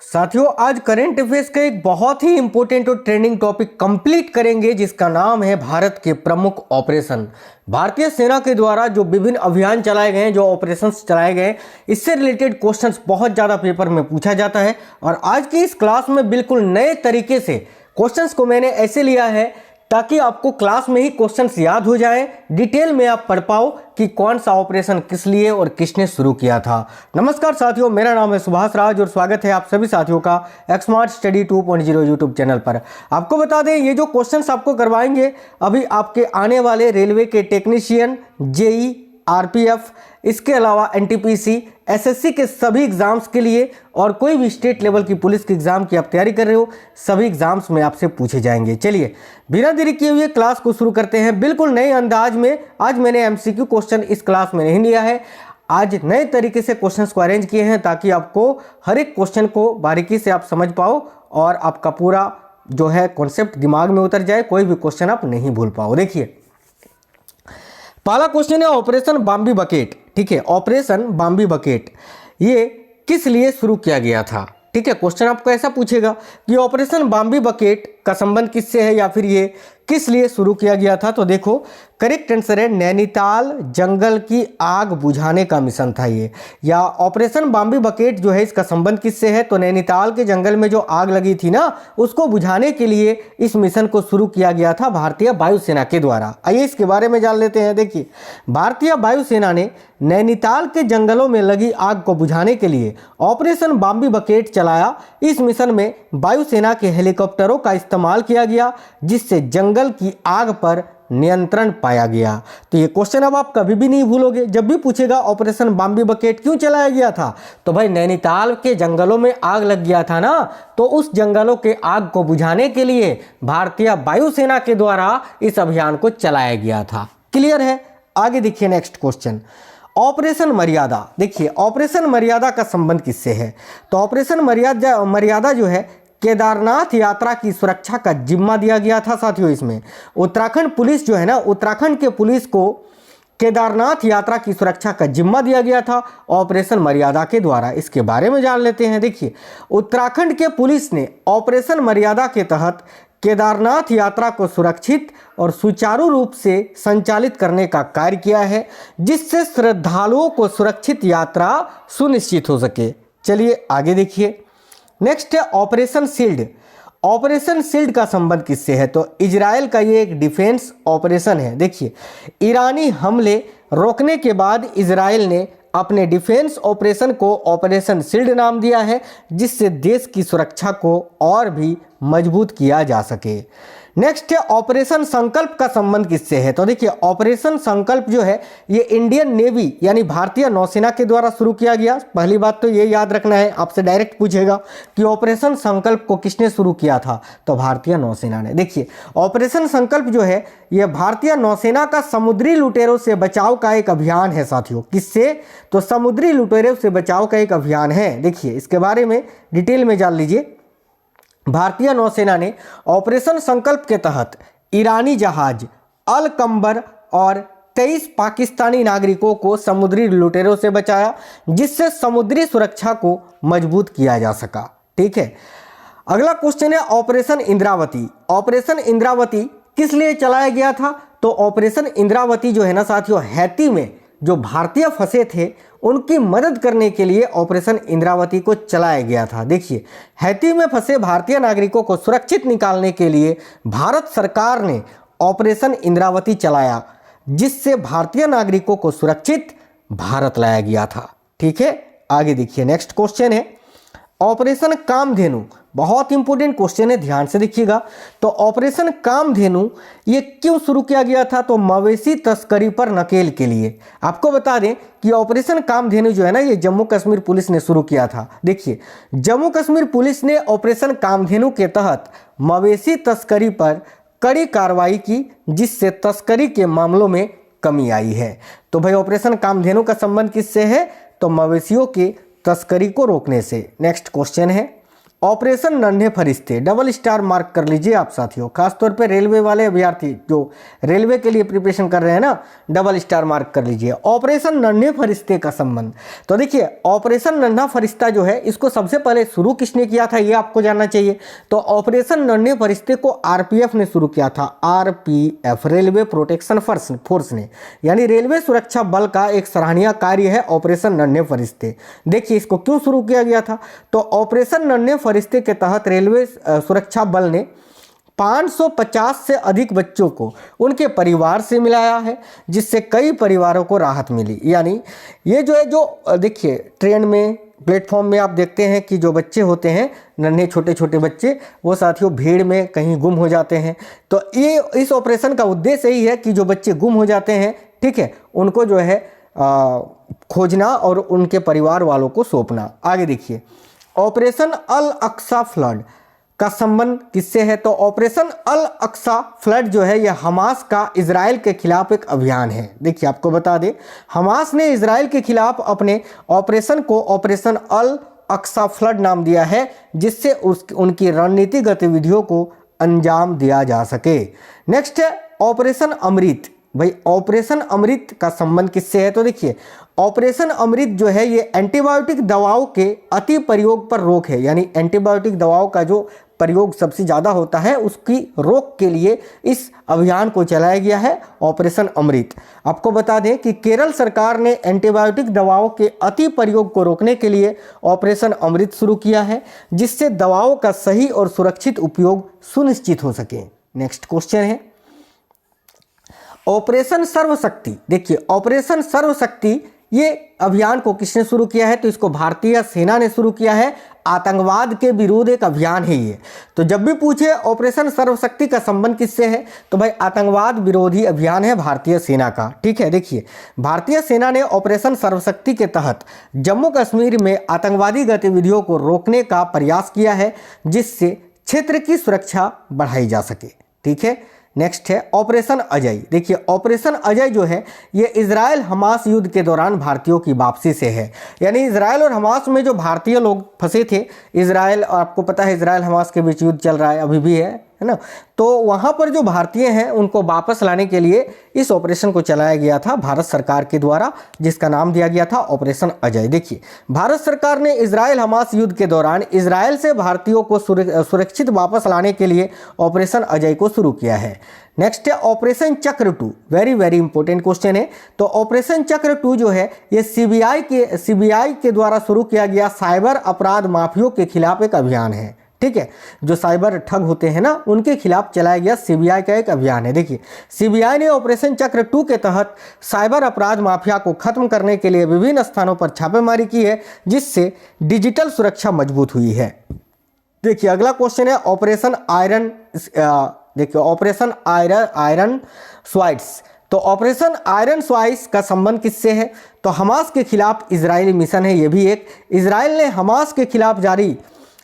साथियों, आज current affairs का एक बहुत ही इंपॉर्टेंट और ट्रेंडिंग टॉपिक कंप्लीट करेंगे, जिसका नाम है भारत के प्रमुख ऑपरेशन। भारतीय सेना के द्वारा जो विभिन्न अभियान चलाए गए हैं, जो ऑपरेशंस चलाए गए, इससे रिलेटेड क्वेश्चंस बहुत ज़्यादा पेपर में पूछा जाता है। और आज की इस क्लास में बिल्कुल नए तरीके से क्वेश्चंस को मैंने ऐसे लिया है ताकि आपको क्लास में ही क्वेश्चंस याद हो जाएं, डिटेल में आप पढ़ पाओ कि कौन सा ऑपरेशन किस लिए और किसने शुरू किया था। नमस्कार साथियों, मेरा नाम है सुभाष राज और स्वागत है आप सभी साथियों का एक्समार्ट स्टडी 2.0 यूट्यूब चैनल पर। आपको बता दें, ये जो क्वेश्चंस आपको करवाएंगे अभी आपके आने वाले रेलवे के टेक्नीशियन, जेई, आरपीएफ, इसके अलावा एनटीपीसी, एसएससी के सभी एग्जाम्स के लिए और कोई भी स्टेट लेवल की पुलिस के एग्जाम की आप तैयारी कर रहे हो, सभी एग्जाम्स में आपसे पूछे जाएंगे। चलिए बिना देरी किए हुए क्लास को शुरू करते हैं बिल्कुल नए अंदाज में। आज मैंने एमसीक्यू क्वेश्चन इस क्लास में नहीं लिया है, आज नए तरीके से क्वेश्चंस को अरेंज किए हैं ताकि आपको हर एक क्वेश्चन को बारीकी से आप समझ पाओ और आपका पूरा जो है कॉन्सेप्ट दिमाग में उतर जाए, कोई भी क्वेश्चन आप नहीं भूल पाओ। देखिए पहला क्वेश्चन है ऑपरेशन बॉम्बे बकेट। ठीक है, ऑपरेशन बॉम्बे बकेट ये किस लिए शुरू किया गया था? ठीक है, क्वेश्चन आपको ऐसा पूछेगा कि ऑपरेशन बॉम्बे बकेट का संबंध किससे है या फिर ये किस लिए शुरू किया गया था। तो देखो करेक्ट आंसर है नैनीताल जंगल की आग बुझाने का मिशन था ये, या ऑपरेशन बॉम्बे बकेट जो है इसका संबंध किससे है? तो नैनीताल के जंगल में जो आग लगी थी ना, उसको बुझाने के लिए इस मिशन को शुरू किया गया था भारतीय वायुसेना के द्वारा। आइए इसके बारे में जान लेते हैं। देखिए भारतीय वायुसेना ने नैनीताल के जंगलों में लगी आग को बुझाने के लिए ऑपरेशन बॉम्बे बकेट चलाया। इस मिशन में वायुसेना के हेलीकॉप्टरों का इस्तेमाल किया गया, जिससे जंगल की आग पर नियंत्रण पाया गया। तो ये क्वेश्चन अब आप कभी भी नहीं भूलोगे, जब भी पूछेगा ऑपरेशन बॉम्बे बकेट क्यों चलाया गया था, तो भाई नैनीताल के जंगलों में आग लग गया था ना, तो उस जंगलों के आग को बुझाने के लिए भारतीय वायुसेना के द्वारा इस अभियान को चलाया गया था। क्लियर है? आगे देखिए नेक्स्ट क्वेश्चन, ऑपरेशन मर्यादा। देखिए ऑपरेशन मर्यादा का संबंध किससे है? तो ऑपरेशन मर्यादा जो है केदारनाथ यात्रा की सुरक्षा का जिम्मा दिया गया था। साथियों इसमें उत्तराखंड पुलिस जो है ना, उत्तराखंड के पुलिस को केदारनाथ यात्रा की सुरक्षा का जिम्मा दिया गया था ऑपरेशन मर्यादा के द्वारा। इसके बारे में जान लेते हैं। देखिए उत्तराखंड के पुलिस ने ऑपरेशन मर्यादा के तहत केदारनाथ यात्रा को सुरक्षित और सुचारू रूप से संचालित करने का कार्य किया है, जिससे श्रद्धालुओं को सुरक्षित यात्रा सुनिश्चित हो सके। चलिए आगे देखिए नेक्स्ट है ऑपरेशन शील्ड। ऑपरेशन शील्ड का संबंध किससे है? तो इजराइल का ये एक डिफेंस ऑपरेशन है। देखिए ईरानी हमले रोकने के बाद इजराइल ने अपने डिफेंस ऑपरेशन को ऑपरेशन शील्ड नाम दिया है, जिससे देश की सुरक्षा को और भी मजबूत किया जा सके। नेक्स्ट है ऑपरेशन संकल्प का संबंध किससे है? तो देखिए ऑपरेशन संकल्प जो है ये इंडियन नेवी यानी भारतीय नौसेना के द्वारा शुरू किया गया। पहली बात तो ये याद रखना है, आपसे डायरेक्ट पूछेगा कि ऑपरेशन संकल्प को किसने शुरू किया था? तो भारतीय नौसेना ने। देखिए ऑपरेशन संकल्प जो है ये भारतीय नौसेना का समुद्री लुटेरों से बचाव का एक अभियान है। साथियों किससे? तो समुद्री लुटेरों से बचाव का एक अभियान है। देखिए इसके बारे में डिटेल में जान लीजिए। भारतीय नौसेना ने ऑपरेशन संकल्प के तहत ईरानी जहाज अल कंबर और 23 पाकिस्तानी नागरिकों को समुद्री लुटेरों से बचाया, जिससे समुद्री सुरक्षा को मजबूत किया जा सका। ठीक है, अगला क्वेश्चन है ऑपरेशन इंद्रावती। ऑपरेशन इंद्रावती किस लिए चलाया गया था? तो ऑपरेशन इंद्रावती जो है ना साथियों, हैती में जो भारतीय फंसे थे उनकी मदद करने के लिए ऑपरेशन इंद्रावती को चलाया गया था। देखिए हैती में फंसे भारतीय नागरिकों को सुरक्षित निकालने के लिए भारत सरकार ने ऑपरेशन इंद्रावती चलाया, जिससे भारतीय नागरिकों को सुरक्षित भारत लाया गया था। ठीक है, आगे देखिए नेक्स्ट क्वेश्चन है ऑपरेशन कामधेनु। बहुत इंपॉर्टेंट क्वेश्चन है, ध्यान से देखिएगा। तो ऑपरेशन कामधेनु ये क्यों शुरू किया गया था? तो मवेशी तस्करी पर नकेल के लिए। आपको बता दें कि ऑपरेशन कामधेनु जो है ना, ये जम्मू कश्मीर पुलिस ने शुरू किया था। देखिए जम्मू कश्मीर पुलिस ने ऑपरेशन कामधेनु के तहत मवेशी तस्करी पर कड़ी कार्रवाई की, जिससे तस्करी के मामलों में कमी आई है। तो भाई ऑपरेशन कामधेनु का संबंध किससे है? तो मवेशियों के तस्करी को रोकने से। नेक्स्ट क्वेश्चन है ऑपरेशन नन्हे फरिश्ते, डबल स्टार मार्क कर लीजिए आप साथियों, खासतौर पे रेलवे वाले अभ्यर्थी जो रेलवे के लिए प्रिपरेशन कर रहे हैं ना, डबल स्टार मार्क कर लीजिए। ऑपरेशन नन्हे फरिश्ते का संबंध, तो देखिए ऑपरेशन नन्हा फरिश्ता जो है इसको सबसे पहले शुरू किसने किया था ये आपको जानना चाहिए। तो ऑपरेशन नन्हे फरिश्ते को आरपीएफ ने शुरू किया था, आरपीएफ, रेलवे प्रोटेक्शन फोर्स ने, यानी रेलवे सुरक्षा बल का एक सराहनीय कार्य है ऑपरेशन नन्हे फरिश्ते। देखिए इसको क्यों शुरू किया गया था, तो ऑपरेशन नन्हे फरिश्ते के तहत रेलवे सुरक्षा बल ने 550 से अधिक बच्चों को उनके परिवार से मिलाया है, जिससे कई परिवारों को राहत मिली। यानी ये जो है, जो देखिए ट्रेन में, प्लेटफॉर्म में आप देखते हैं कि जो बच्चे होते हैं नन्हे छोटे छोटे बच्चे, वो साथियों भीड़ में कहीं गुम हो जाते हैं। तो ये इस ऑपरेशन का उद्देश्य यही है कि जो बच्चे गुम हो जाते हैं, ठीक है, उनको जो है खोजना और उनके परिवार वालों को सौंपना। आगे देखिए ऑपरेशन अल अक्सा फ्लड का संबंध किससे है, तो ऑपरेशन अल अक्सा फ्लड जो है यह हमास का इजराइल के खिलाफ एक अभियान है। देखिए आपको बता दें, हमास ने इजराइल के खिलाफ अपने ऑपरेशन को ऑपरेशन अल अक्सा फ्लड नाम दिया है, जिससे उनकी रणनीतिक गतिविधियों को अंजाम दिया जा सके। नेक्स्ट है ऑपरेशन अमृत। भाई ऑपरेशन अमृत का संबंध किससे है, तो देखिए ऑपरेशन अमृत जो है ये एंटीबायोटिक दवाओं के अति प्रयोग पर रोक है, यानी एंटीबायोटिक दवाओं का जो प्रयोग सबसे ज़्यादा होता है उसकी रोक के लिए इस अभियान को चलाया गया है ऑपरेशन अमृत। आपको बता दें कि केरल सरकार ने एंटीबायोटिक दवाओं के अति प्रयोग को रोकने के लिए ऑपरेशन अमृत शुरू किया है, जिससे दवाओं का सही और सुरक्षित उपयोग सुनिश्चित हो सके। नेक्स्ट क्वेश्चन है ऑपरेशन सर्वशक्ति। देखिए ऑपरेशन सर्वशक्ति ये अभियान को किसने शुरू किया है, तो इसको भारतीय सेना ने शुरू किया है। आतंकवाद के विरुद्ध एक अभियान है ये। तो जब भी पूछे ऑपरेशन सर्वशक्ति का संबंध किससे है, तो भाई आतंकवाद विरोधी अभियान है भारतीय सेना का। ठीक है, देखिए भारतीय सेना ने ऑपरेशन सर्वशक्ति के तहत जम्मू कश्मीर में आतंकवादी गतिविधियों को रोकने का प्रयास किया है, जिससे क्षेत्र की सुरक्षा बढ़ाई जा सके। ठीक है, नेक्स्ट है ऑपरेशन अजय। देखिए ऑपरेशन अजय जो है ये इजराइल हमास युद्ध के दौरान भारतीयों की वापसी से है, यानी इजराइल और हमास में जो भारतीय लोग फंसे थे, इजराइल, आपको पता है इजराइल हमास के बीच युद्ध चल रहा है, अभी भी है ना, तो वहाँ पर जो भारतीय हैं उनको वापस लाने के लिए इस ऑपरेशन को चलाया गया था भारत सरकार के द्वारा, जिसका नाम दिया गया था ऑपरेशन अजय। देखिए भारत सरकार ने इजराइल हमास युद्ध के दौरान इजराइल से भारतीयों को सुरक्षित वापस लाने के लिए ऑपरेशन अजय को शुरू किया है। नेक्स्ट है ऑपरेशन चक्र 2। वेरी वेरी इंपॉर्टेंट क्वेश्चन है। तो ऑपरेशन चक्र 2 जो है ये सीबीआई के द्वारा शुरू किया गया साइबर अपराध माफियों के खिलाफ एक अभियान है। ठीक है, जो साइबर ठग होते हैं ना उनके खिलाफ चलाया गया सीबीआई का एक अभियान है। देखिए सीबीआई ने ऑपरेशन चक्र 2 के तहत साइबर अपराध माफिया को खत्म करने के लिए विभिन्न स्थानों पर छापेमारी की है, जिससे डिजिटल सुरक्षा मजबूत हुई है। देखिए अगला क्वेश्चन है ऑपरेशन आयरन। देखिए ऑपरेशन आयरन स्वाइट्स। तो ऑपरेशन आयरन स्वाइट्स का संबंध किससे है, तो हमास के खिलाफ इजरायली मिशन है। ये भी एक इजराइल ने हमास के खिलाफ जारी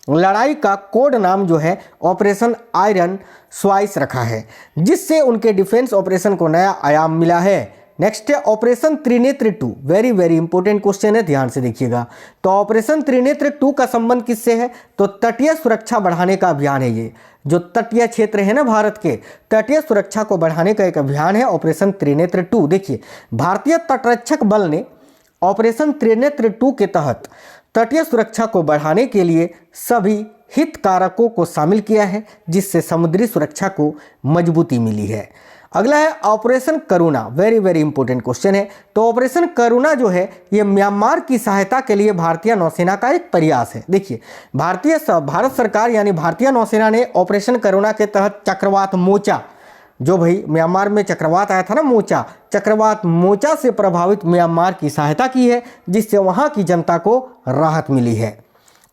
लड़ाई का कोड नाम जो है ऑपरेशन आयरन स्वाइस रखा है, जिससे उनके डिफेंस ऑपरेशन को नया आयाम मिला है। नेक्स्ट है operation Trinetra 2। Very very important question है, ध्यान से देखिएगा। तो ऑपरेशन त्रिनेत्र 2 का संबंध किससे है, तो तटीय सुरक्षा बढ़ाने का अभियान है। ये जो तटीय क्षेत्र है ना भारत के, तटीय सुरक्षा को बढ़ाने का एक अभियान है ऑपरेशन त्रिनेत्र 2। देखिए भारतीय तटरक्षक बल ने ऑपरेशन त्रिनेत्र 2 के तहत तटीय सुरक्षा को बढ़ाने के लिए सभी हितधारकों को शामिल किया है, जिससे समुद्री सुरक्षा को मजबूती मिली है। अगला है ऑपरेशन करुणा। वेरी वेरी इंपॉर्टेंट क्वेश्चन है। तो ऑपरेशन करुणा जो है ये म्यांमार की सहायता के लिए भारतीय नौसेना का एक प्रयास है। देखिए भारत सरकार यानी भारतीय नौसेना ने ऑपरेशन करुणा के तहत चक्रवात मोचा, जो भाई म्यांमार में चक्रवात आया था ना मोचा, चक्रवात मोचा से प्रभावित म्यांमार की सहायता की है, जिससे वहां की जनता को राहत मिली है।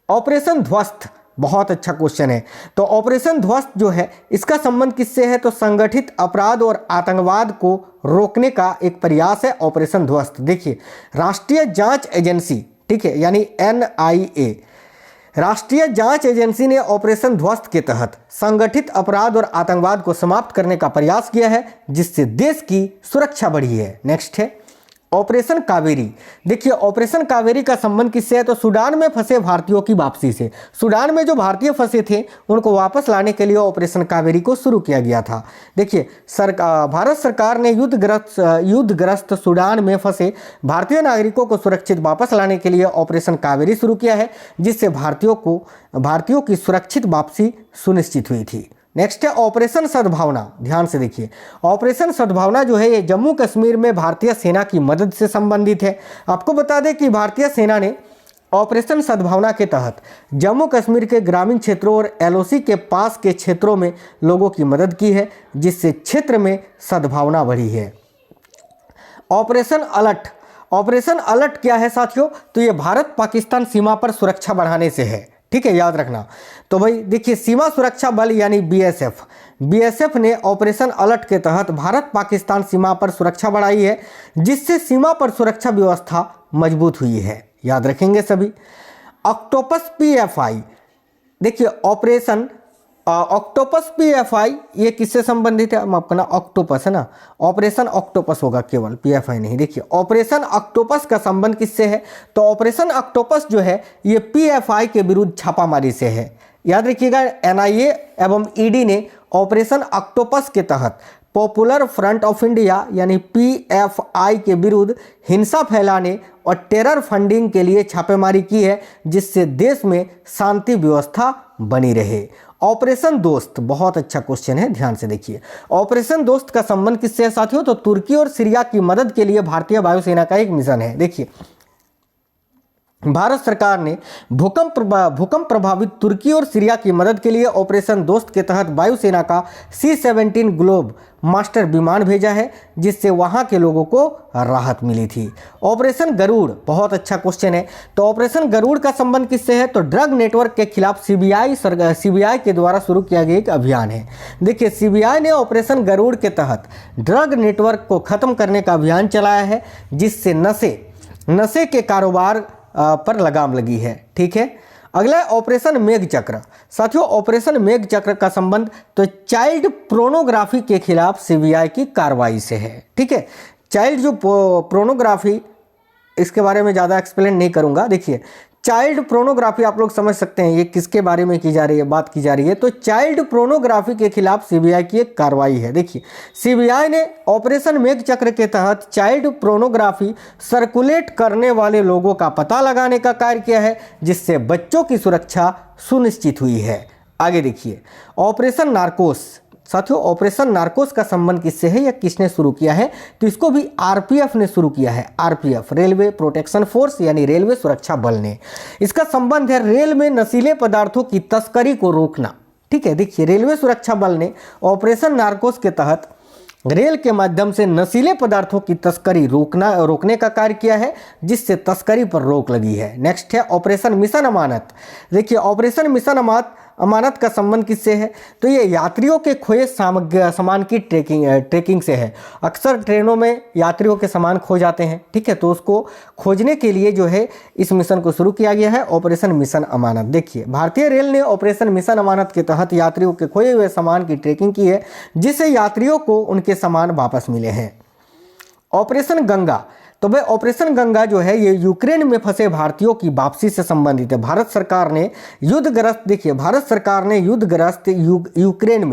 ऑपरेशन ध्वस्त, बहुत अच्छा क्वेश्चन है। तो ऑपरेशन ध्वस्त जो है इसका संबंध किससे है, तो संगठित अपराध और आतंकवाद को रोकने का एक प्रयास है ऑपरेशन ध्वस्त। देखिए राष्ट्रीय जांच एजेंसी, ठीक है, यानी NIA, राष्ट्रीय जांच एजेंसी ने ऑपरेशन ध्वस्त के तहत संगठित अपराध और आतंकवाद को समाप्त करने का प्रयास किया है, जिससे देश की सुरक्षा बढ़ी है। नेक्स्ट है ऑपरेशन कावेरी। देखिए ऑपरेशन कावेरी का संबंध किससे है? तो सूडान में फंसे भारतीयों की वापसी से। सूडान में जो भारतीय फंसे थे उनको वापस लाने के लिए ऑपरेशन कावेरी को शुरू किया गया था। देखिए भारत सरकार ने युद्धग्रस्त सूडान में फंसे भारतीय नागरिकों को सुरक्षित वापस लाने के लिए ऑपरेशन कावेरी शुरू किया है, जिससे भारतीयों की सुरक्षित वापसी सुनिश्चित हुई थी। नेक्स्ट है ऑपरेशन सद्भावना। ध्यान से देखिए, ऑपरेशन सद्भावना जो है ये जम्मू कश्मीर में भारतीय सेना की मदद से संबंधित है। आपको बता दें कि भारतीय सेना ने ऑपरेशन सद्भावना के तहत जम्मू कश्मीर के ग्रामीण क्षेत्रों और एलओसी के पास के क्षेत्रों में लोगों की मदद की है, जिससे क्षेत्र में सद्भावना बढ़ी है। Operation alert. ऑपरेशन अलर्ट क्या है साथियों? तो ये भारत पाकिस्तान सीमा पर सुरक्षा बढ़ाने से है, ठीक है, याद रखना। तो भाई देखिए, सीमा सुरक्षा बल यानी बीएसएफ ने ऑपरेशन अलर्ट के तहत भारत पाकिस्तान सीमा पर सुरक्षा बढ़ाई है, जिससे सीमा पर सुरक्षा व्यवस्था मजबूत हुई है। याद रखेंगे सभी। Octopus PFI. देखिए ऑपरेशन ऑक्टोपस पीएफआई ये किससे संबंधित है? माफ करना, ऑक्टोपस है ना, ऑपरेशन ऑक्टोपस होगा केवल, पीएफआई नहीं। देखिए ऑपरेशन ऑक्टोपस का संबंध किससे है? तो ऑपरेशन ऑक्टोपस जो है ये पीएफआई के विरुद्ध छापामारी से है। याद रखिएगा, एनआईए एवं ईडी ने ऑपरेशन ऑक्टोपस के तहत पॉपुलर फ्रंट ऑफ इंडिया यानी पीएफआई के विरुद्ध हिंसा फैलाने और टेरर फंडिंग के लिए छापेमारी की है, जिससे देश में शांति व्यवस्था बनी रहे। ऑपरेशन दोस्त, बहुत अच्छा क्वेश्चन है, ध्यान से देखिए। ऑपरेशन दोस्त का संबंध किससे है साथियों? तो तुर्की और सीरिया की मदद के लिए भारतीय वायुसेना का एक मिशन है। देखिए भारत सरकार ने भूकंप प्रभावित तुर्की और सीरिया की मदद के लिए ऑपरेशन दोस्त के तहत वायुसेना का C-17 ग्लोब मास्टर विमान भेजा है, जिससे वहां के लोगों को राहत मिली थी। ऑपरेशन गरुड़, बहुत अच्छा क्वेश्चन है। तो ऑपरेशन गरुड़ का संबंध किससे है? तो ड्रग नेटवर्क के खिलाफ सीबीआई के द्वारा शुरू किया गया एक अभियान है। देखिए सीबीआई ने ऑपरेशन गरुड़ के तहत ड्रग नेटवर्क को खत्म करने का अभियान चलाया है, जिससे नशे के कारोबार पर लगाम लगी है, ठीक है। अगला ऑपरेशन मेघचक्र। साथियों ऑपरेशन मेघचक्र का संबंध तो चाइल्ड प्रोनोग्राफी के खिलाफ सीबीआई की कार्रवाई से है, ठीक है। चाइल्ड जो प्रोनोग्राफी, इसके बारे में ज़्यादा एक्सप्लेन नहीं करूंगा। देखिए चाइल्ड प्रोनोग्राफी आप लोग समझ सकते हैं ये किसके बारे में की जा रही है, बात की जा रही है। तो चाइल्ड प्रोनोग्राफी के खिलाफ सीबीआई की एक कार्रवाई है। देखिए सीबीआई ने ऑपरेशन मेघचक्र के तहत चाइल्ड प्रोनोग्राफी सर्कुलेट करने वाले लोगों का पता लगाने का कार्य किया है, जिससे बच्चों की सुरक्षा सुनिश्चित हुई है। आगे देखिए ऑपरेशन नार्कोस। साथियों ऑपरेशन नार्कोस का संबंध किससे है या किसने शुरू किया है? तो इसको भी आरपीएफ ने शुरू किया है। आरपीएफ रेलवे प्रोटेक्शन फोर्स यानी रेलवे सुरक्षा बल ने। इसका संबंध है रेल में नशीले पदार्थों की तस्करी को रोकना, ठीक है। देखिए रेलवे सुरक्षा बल ने ऑपरेशन नार्कोस के तहत रेल के माध्यम से नशीले पदार्थों की तस्करी रोकने का कार्य किया है, जिससे तस्करी पर रोक लगी है। नेक्स्ट है ऑपरेशन मिशन अमानत। देखिए ऑपरेशन मिशन अमानत का संबंध किससे है? तो ये यात्रियों के खोए सामान की ट्रैकिंग से है। अक्सर ट्रेनों में यात्रियों के सामान खो जाते हैं, ठीक है, तो उसको खोजने के लिए जो है इस मिशन को शुरू किया गया है, ऑपरेशन मिशन अमानत। देखिए भारतीय रेल ने ऑपरेशन मिशन अमानत के तहत यात्रियों के खोए हुए सामान की ट्रैकिंग की है, जिससे यात्रियों को उनके सामान वापस मिले हैं। ऑपरेशन गंगा। तो भाई ऑपरेशन गंगा जो है ये यूक्रेन में फंसे भारतीयों की वापसी से संबंधित है। भारत सरकार ने युद्धग्रस्त यूक्रेन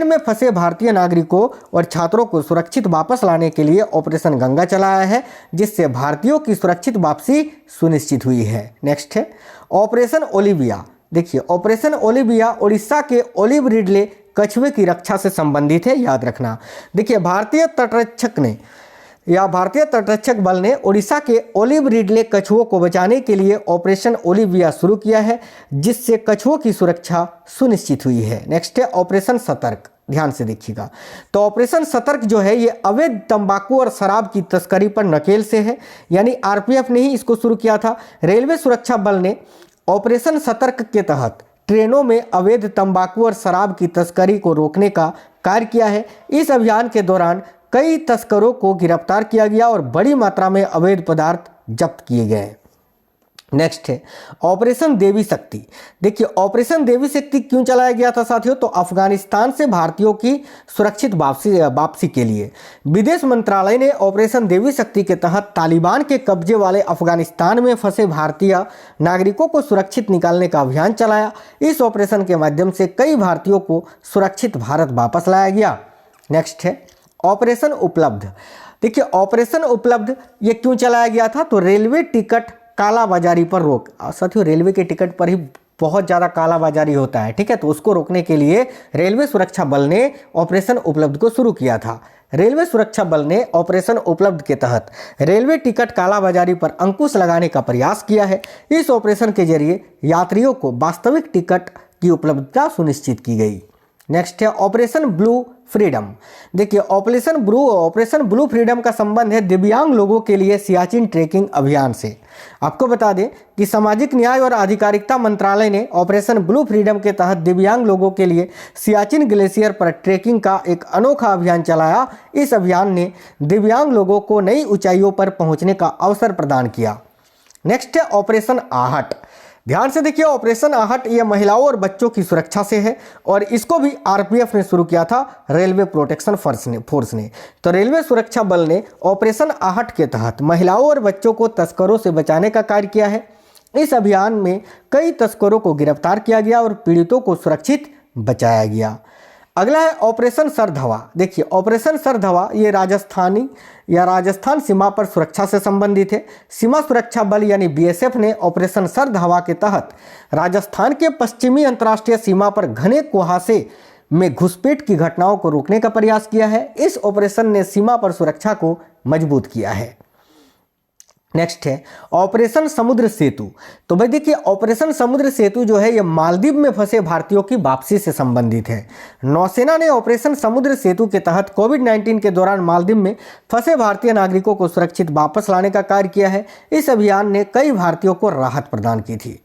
में फंसे भारतीय नागरिकों और छात्रों को सुरक्षित वापस लाने के लिए ऑपरेशन गंगा चलाया है, जिससे भारतीयों की सुरक्षित वापसी सुनिश्चित हुई है। नेक्स्ट है ऑपरेशन ओलिविया। देखिए ऑपरेशन ओलिविया उड़ीसा के ओलिव रिडले कछुए की रक्षा से संबंधित है, याद रखना। देखिए भारतीय तटरक्षक बल ने उड़ीसा के ओलिव रिडले कछुओं को बचाने के लिए ऑपरेशन ओलिविया शुरू किया है, जिससे कछुओं की सुरक्षा सुनिश्चित हुई है। नेक्स्ट है ऑपरेशन सतर्क। ध्यान से देखिएगा, तो ऑपरेशन सतर्क जो है ये अवैध तंबाकू और शराब की तस्करी पर नकेल से है, यानी आरपीएफ ने ही इसको शुरू किया था। रेलवे सुरक्षा बल ने ऑपरेशन सतर्क के तहत ट्रेनों में अवैध तंबाकू और शराब की तस्करी को रोकने का कार्य किया है। इस अभियान के दौरान कई तस्करों को गिरफ्तार किया गया और बड़ी मात्रा में अवैध पदार्थ जब्त किए गए। नेक्स्ट है ऑपरेशन देवी शक्ति। देखिए ऑपरेशन देवी शक्ति क्यों चलाया गया था साथियों, तो अफगानिस्तान से भारतीयों की सुरक्षित वापसी के लिए विदेश मंत्रालय ने ऑपरेशन देवी शक्ति के तहत तालिबान के कब्जे वाले अफगानिस्तान में फंसे भारतीय नागरिकों को सुरक्षित निकालने का अभियान चलाया। इस ऑपरेशन के माध्यम से कई भारतीयों को सुरक्षित भारत वापस लाया गया। नेक्स्ट है ऑपरेशन उपलब्ध। देखिए ऑपरेशन उपलब्ध ये क्यों चलाया गया था, तो रेलवे टिकट कालाबाजारी पर रोक। साथियों रेलवे के टिकट पर ही बहुत ज़्यादा कालाबाजारी होता है, ठीक है, तो उसको रोकने के लिए रेलवे सुरक्षा बल ने ऑपरेशन उपलब्ध को शुरू किया था। रेलवे सुरक्षा बल ने ऑपरेशन उपलब्ध के तहत रेलवे टिकट कालाबाजारी पर अंकुश लगाने का प्रयास किया है। इस ऑपरेशन के जरिए यात्रियों को वास्तविक टिकट की उपलब्धता सुनिश्चित की गई। नेक्स्ट है ऑपरेशन ब्लू फ्रीडम। देखिए ऑपरेशन ब्लू फ्रीडम का संबंध है दिव्यांग लोगों के लिए सियाचिन ट्रेकिंग अभियान से। आपको बता दें कि सामाजिक न्याय और अधिकारिता मंत्रालय ने ऑपरेशन ब्लू फ्रीडम के तहत दिव्यांग लोगों के लिए सियाचिन ग्लेशियर पर ट्रेकिंग का एक अनोखा अभियान चलाया। इस अभियान ने दिव्यांग लोगों को नई ऊंचाइयों पर पहुंचने का अवसर प्रदान किया। नेक्स्ट है ऑपरेशन आहट। ध्यान से देखिए ऑपरेशन आहट यह महिलाओं और बच्चों की सुरक्षा से है और इसको भी आरपीएफ ने शुरू किया था, रेलवे प्रोटेक्शन फोर्स ने। तो रेलवे सुरक्षा बल ने ऑपरेशन आहट के तहत महिलाओं और बच्चों को तस्करों से बचाने का कार्य किया है। इस अभियान में कई तस्करों को गिरफ्तार किया गया और पीड़ितों को सुरक्षित बचाया गया। अगला है ऑपरेशन सरधवा। देखिए ऑपरेशन सरधवा ये राजस्थान सीमा पर सुरक्षा से संबंधित है। सीमा सुरक्षा बल यानी बीएसएफ ने ऑपरेशन सरधवा के तहत राजस्थान के पश्चिमी अंतर्राष्ट्रीय सीमा पर घने कुहासे में घुसपैठ की घटनाओं को रोकने का प्रयास किया है। इस ऑपरेशन ने सीमा पर सुरक्षा को मजबूत किया है। नेक्स्ट है ऑपरेशन समुद्र सेतु। तो भाई देखिए ऑपरेशन समुद्र सेतु जो है ये मालदीव में फंसे भारतीयों की वापसी से संबंधित है। नौसेना ने ऑपरेशन समुद्र सेतु के तहत कोविड-19 के दौरान मालदीव में फंसे भारतीय नागरिकों को सुरक्षित वापस लाने का कार्य किया है। इस अभियान ने कई भारतीयों को राहत प्रदान की थी।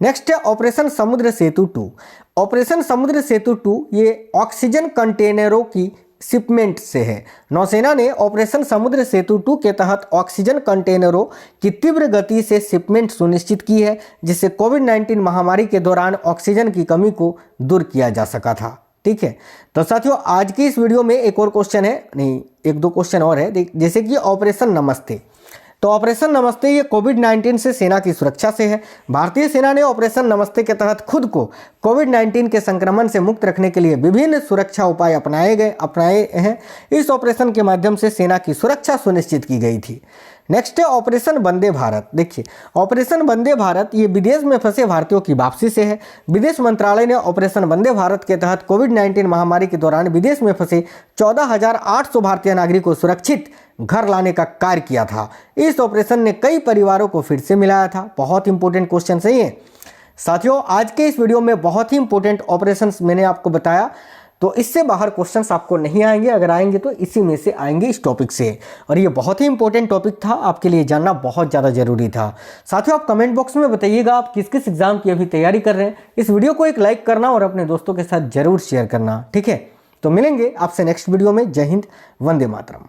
नेक्स्ट है ऑपरेशन समुद्र सेतु 2। ऑपरेशन समुद्र सेतु 2 ये ऑक्सीजन कंटेनरों की शिपमेंट से है। नौसेना ने ऑपरेशन समुद्र सेतु 2 के तहत ऑक्सीजन कंटेनरों की तीव्र गति से शिपमेंट सुनिश्चित की है, जिससे कोविड-19 महामारी के दौरान ऑक्सीजन की कमी को दूर किया जा सका था। ठीक है, तो साथियों आज की इस वीडियो में एक और क्वेश्चन है, नहीं एक दो क्वेश्चन और है, जैसे कि ऑपरेशन नमस्ते। तो ऑपरेशन नमस्ते ये कोविड-19 से सेना की सुरक्षा से है। भारतीय सेना ने ऑपरेशन नमस्ते के तहत खुद को कोविड-19 के संक्रमण से मुक्त रखने के लिए विभिन्न सुरक्षा उपाय अपनाए हैं। इस ऑपरेशन के माध्यम से सेना की सुरक्षा सुनिश्चित की गई थी। नेक्स्ट है ऑपरेशन वंदे भारत। देखिए ऑपरेशन वंदे भारत ये विदेश में फंसे भारतीयों की वापसी से है। विदेश मंत्रालय ने ऑपरेशन वंदे भारत के तहत कोविड-19 महामारी के दौरान विदेश में फंसे 14,800 भारतीय नागरिकों को सुरक्षित घर लाने का कार्य किया था। इस ऑपरेशन ने कई परिवारों को फिर से मिलाया था। बहुत इंपॉर्टेंट क्वेश्चन सही है साथियों। आज के इस वीडियो में बहुत ही इंपॉर्टेंट ऑपरेशंस मैंने आपको बताया, तो इससे बाहर क्वेश्चंस आपको नहीं आएंगे, अगर आएंगे तो इसी में से आएंगे, इस टॉपिक से। और ये बहुत ही इंपॉर्टेंट टॉपिक था, आपके लिए जानना बहुत ज़्यादा जरूरी था। साथियों आप कमेंट बॉक्स में बताइएगा आप किस किस एग्जाम की अभी तैयारी कर रहे हैं। इस वीडियो को एक लाइक करना और अपने दोस्तों के साथ जरूर शेयर करना। ठीक है, तो मिलेंगे आपसे नेक्स्ट वीडियो में। जय हिंद, वंदे मातरम।